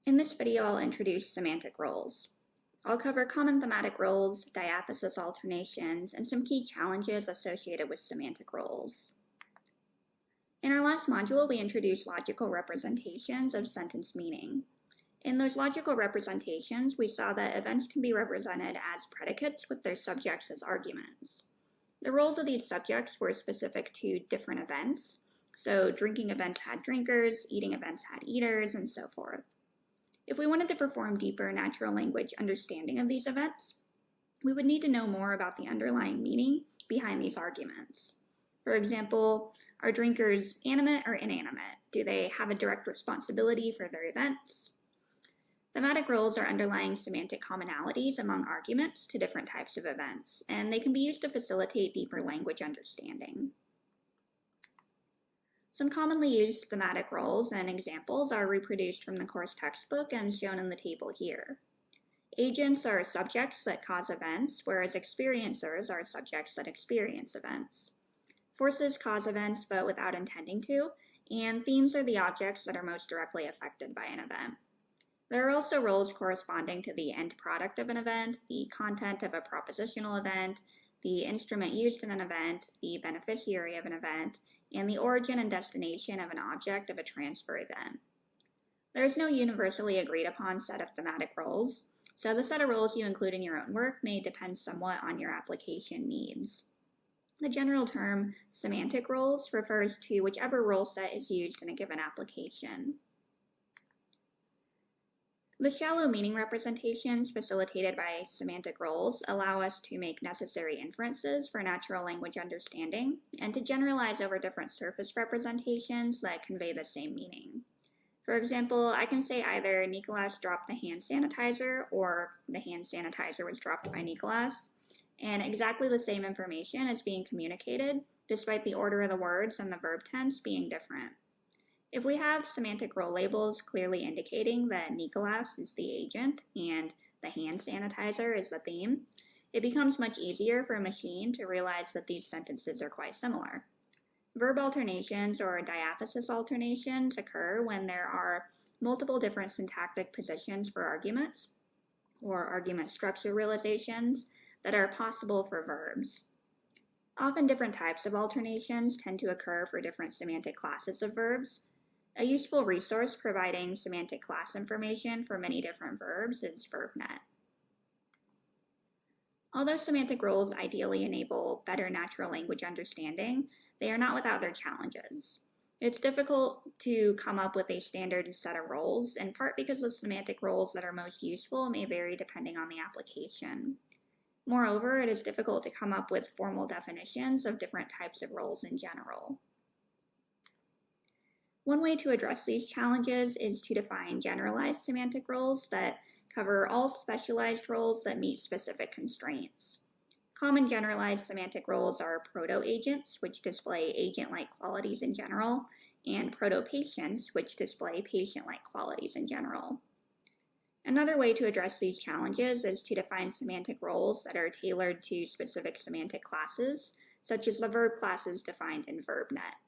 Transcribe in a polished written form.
In this video, I'll introduce semantic roles. I'll cover common thematic roles, diathesis alternations, and some key challenges associated with semantic roles. In our last module, we introduced logical representations of sentence meaning. In those logical representations, we saw that events can be represented as predicates with their subjects as arguments. The roles of these subjects were specific to different events, so drinking events had drinkers, eating events had eaters, and so forth. If we wanted to perform deeper natural language understanding of these events, we would need to know more about the underlying meaning behind these arguments. For example, are drinkers animate or inanimate? Do they have a direct responsibility for their events? Thematic roles are underlying semantic commonalities among arguments to different types of events, and they can be used to facilitate deeper language understanding. Some commonly used thematic roles and examples are reproduced from the course textbook and shown in the table here. Agents are subjects that cause events, whereas experiencers are subjects that experience events. Forces cause events but without intending to, and themes are the objects that are most directly affected by an event. There are also roles corresponding to the end product of an event, the content of a propositional event, the instrument used in an event, the beneficiary of an event, and the origin and destination of an object of a transfer event. There is no universally agreed upon set of thematic roles, so the set of roles you include in your own work may depend somewhat on your application needs. The general term semantic roles refers to whichever role set is used in a given application. The shallow meaning representations facilitated by semantic roles allow us to make necessary inferences for natural language understanding and to generalize over different surface representations that convey the same meaning. For example, I can say either Nicholas dropped the hand sanitizer or the hand sanitizer was dropped by Nicholas, and exactly the same information is being communicated despite the order of the words and the verb tense being different. If we have semantic role labels clearly indicating that Nicholas is the agent and the hand sanitizer is the theme, it becomes much easier for a machine to realize that these sentences are quite similar. Verb alternations or diathesis alternations occur when there are multiple different syntactic positions for arguments, or argument structure realizations, that are possible for verbs. Often different types of alternations tend to occur for different semantic classes of verbs. A useful resource providing semantic class information for many different verbs is VerbNet. Although semantic roles ideally enable better natural language understanding, they are not without their challenges. It's difficult to come up with a standard set of roles, in part because the semantic roles that are most useful may vary depending on the application. Moreover, it is difficult to come up with formal definitions of different types of roles in general. One way to address these challenges is to define generalized semantic roles that cover all specialized roles that meet specific constraints. Common generalized semantic roles are proto-agents, which display agent-like qualities in general, and proto-patients, which display patient-like qualities in general. Another way to address these challenges is to define semantic roles that are tailored to specific semantic classes, such as the verb classes defined in VerbNet.